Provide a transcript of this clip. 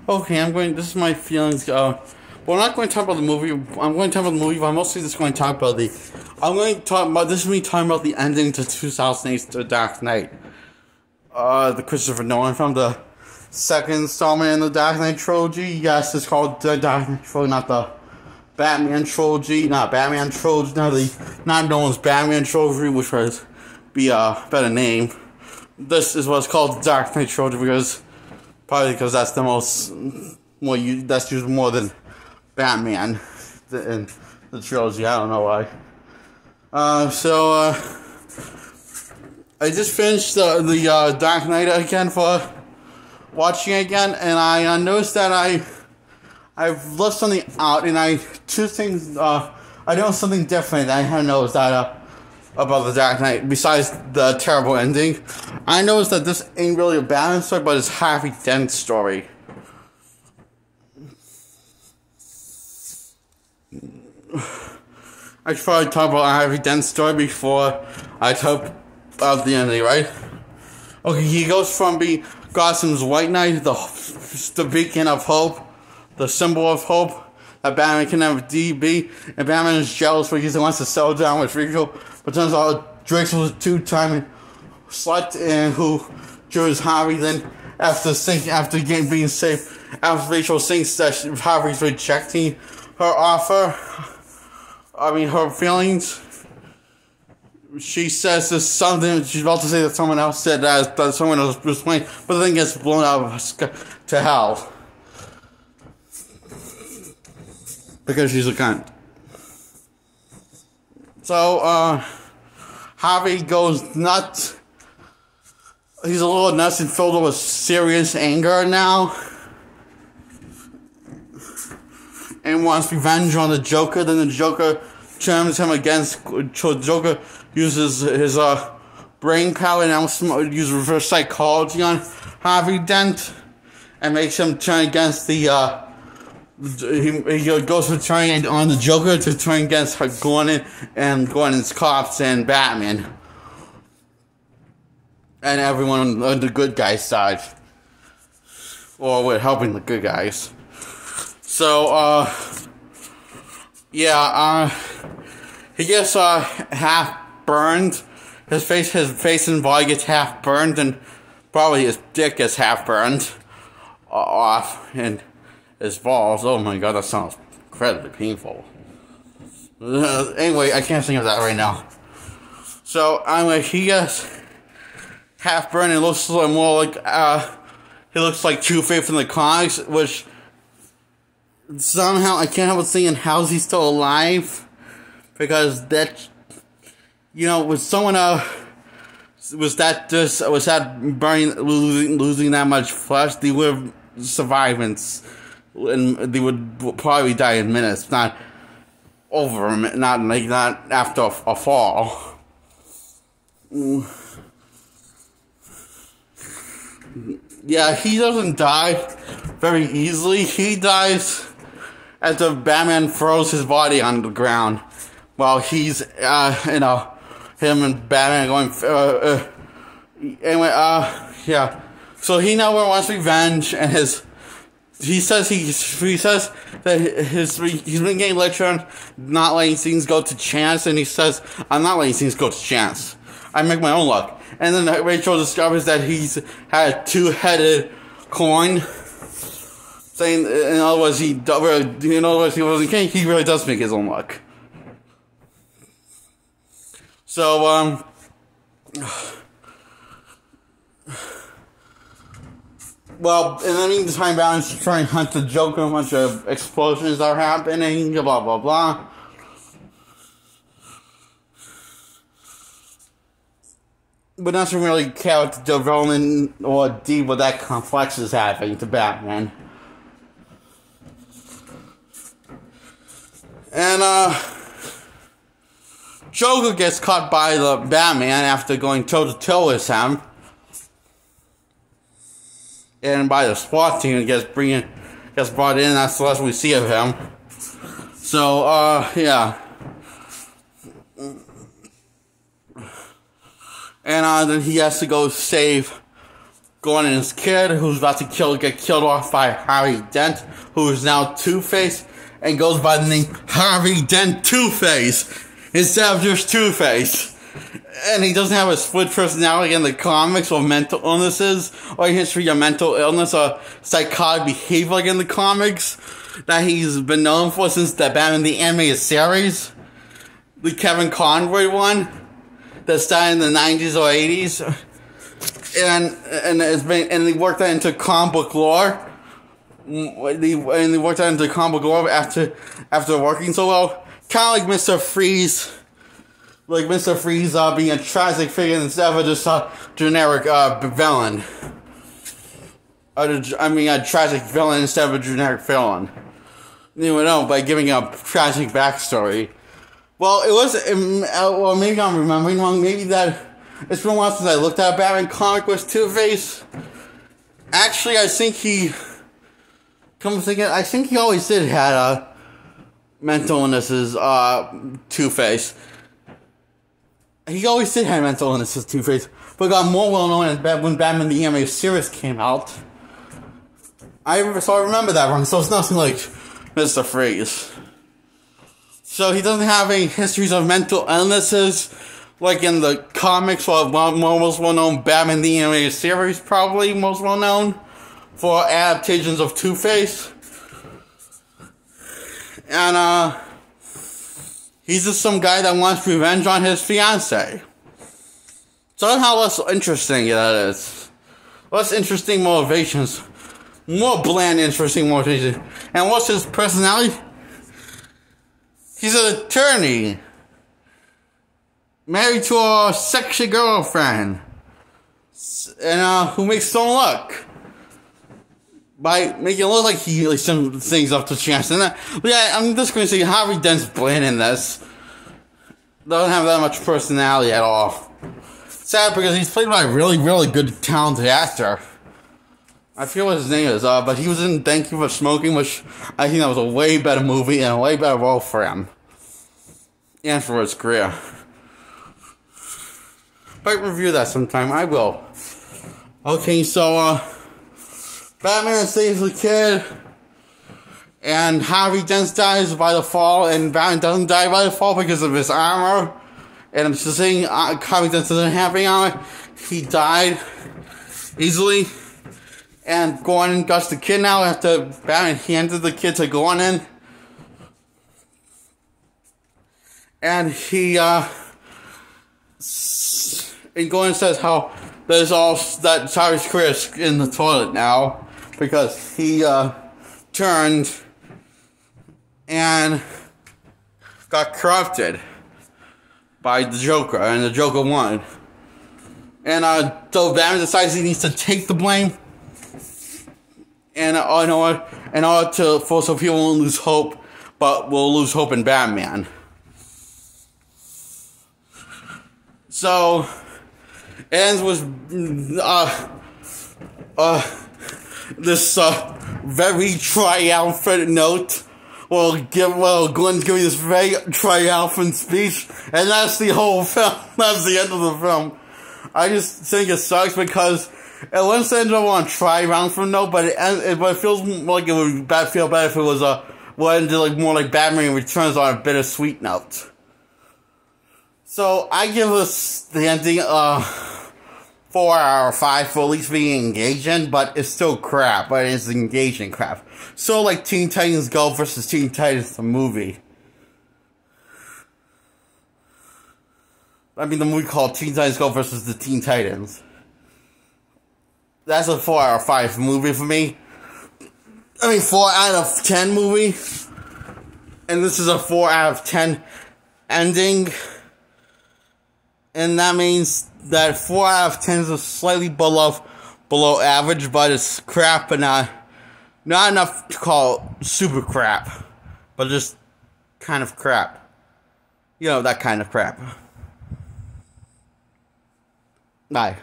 Okay, this is my feelings. Well, I'm not going to talk about the movie. I'm going to talk about the movie, but I'm mostly just going to talk about this is me talking about the ending to 2008's The Dark Knight. The Christopher Nolan from the second installment in the Dark Knight trilogy. Yes, it's called The Dark Knight trilogy, not the Batman trilogy. Not Nolan's Batman trilogy, which would be a better name. This is what's called the Dark Knight trilogy because that's the most that's used more than Batman in the trilogy. I don't know why. I just finished the Dark Knight again for watching again, and I noticed that I've left something out, and I noticed something different. I have noticed that about the Dark Knight, besides the terrible ending. I noticed that this ain't really a Batman story, but it's Harvey Dent's story. I should probably talk about Harvey Dent's story before I talk about the ending, right? Okay, he goes from being Gotham's White Knight, the beacon of hope, the symbol of hope that Batman can never be, and Batman is jealous because he wants to settle down with Rachel, but turns out Rachel was a two-time slut and who chose Harvey. Then after being safe, after Rachel thinks that Harvey's rejecting her offer, her feelings, she says there's something she's about to say that someone else said that someone else was playing, but the thing gets blown out to hell because she's a cunt. So Harvey goes nuts. He's a little nuts and filled with serious anger now, and wants revenge on the Joker. Then the Joker turns him against. Joker uses his brain power and also uses reverse psychology on Harvey Dent and makes him turn against the. He goes from turning on the Joker to turn against Gordon and Gordon's cops and Batman and everyone on the good guys' side, or we're helping the good guys. So he gets half burned. His face and body gets half burned, and probably his dick gets half burned off, and his balls. Oh my god, that sounds incredibly painful. Anyway, I can't think of that right now. So anyway, he gets half burned and looks more like he looks like Two-Face from the comics, which somehow I can't help but thinking how's he still alive, because that, was someone was that burning, losing that much flesh, they would have survived and they would probably die in minutes, not after a fall. Yeah, he doesn't die very easily. He dies after Batman throws his body on the ground while he's, him and Batman are going, anyway, yeah. So he now wants revenge, and he says that he's been getting lectured on not letting things go to chance, and he says, I'm not letting things go to chance. I make my own luck. And then Rachel discovers that he's had a two-headed coin, saying, in other words, he wasn't king. He really does make his own luck. So, well, in the meantime, Batman's trying to hunt the Joker. A bunch of explosions are happening. Blah blah blah. But doesn't really care what the development or deep what that complex is having to Batman. And Joker gets caught by the Batman after going toe-to-toe with him. And by the SWAT team gets brought in, that's the last we see of him. So, yeah. And then he has to go save Gordon's kid, who's about to get killed off by Harvey Dent, who is now Two-Face, and goes by the name Harvey Dent Two-Face, instead of just Two-Face. And he doesn't have a split personality in the comics, or mental illnesses, or a history of mental illness, or psychotic behavior like in the comics, that he's been known for since the Batman the Animated Series. The Kevin Conroy one, that started in the 90s or 80s. And he worked that into comic book lore. And he worked that into comic book lore after working so well. Kind of like Mr. Freeze. Like Mr. Freeze being a tragic figure instead of just a generic villain. A tragic villain instead of a generic villain. You know, by giving a tragic backstory. Well, it was, well, maybe I'm remembering wrong. Maybe that, it's been a while since I looked at a Batman comic with Two-Face. Actually, I think he, come to think of it, I think he always did had mental illnesses, Two-Face. He always did have mental illnesses, Two-Face, but got more well-known when Batman the Animated Series came out. So I remember that wrong, so it's nothing like Mr. Freeze. So he doesn't have any histories of mental illnesses, like in the comics, or most well-known Batman the Animated Series, probably most well-known, for adaptations of Two-Face. And, he's just some guy that wants revenge on his fiancée. So that's how less interesting that is. Less interesting motivations. More bland, interesting motivations. And what's his personality? He's an attorney. Married to a sexy girlfriend. And, who makes some luck. By making it look like he some things up to chance. And yeah, I'm just going to say Harvey Dent's bland in this. Doesn't have that much personality at all. Sad because he's played by a really, really good, talented actor. I forget what his name is, but he was in Thank You for Smoking, which I think that was a way better movie and a way better role for him. And for his career. Might review that sometime, I will. Okay, so, Batman saves the kid, and Harvey Dent dies by the fall, and Batman doesn't die by the fall because of his armor. And I'm just saying, Harvey Dent doesn't have any armor. He died easily. And Gordon got the kid now after Batman handed the kid to Gordon. And and Gordon says how there's all that Harvey's career is in the toilet now because he turned and got corrupted by the Joker, and the Joker won. And so Batman decides he needs to take the blame, and in order to so people won't lose hope, but will lose hope in Batman. So it ends with this very triumphant note. Glenn's giving this very triumphant speech, and that's the whole film. That's the end of the film. I just think it sucks because it wouldn't end up on a triumphant note, but it feels like it would feel better if it was more like Batman Returns on a bittersweet note. So I give this the ending 4 out of 5 for at least being engaging, but it's still crap, but it's engaging crap. So like Teen Titans Go versus Teen Titans the movie. I mean the movie called Teen Titans Go versus the Teen Titans. That's a 4 out of 5 movie for me. I mean 4 out of 10 movie. And this is a 4 out of 10 ending. And that means that 4 out of 10 is slightly below average, but it's crap, but not enough to call super crap, but just kind of crap. You know, that kind of crap. Bye.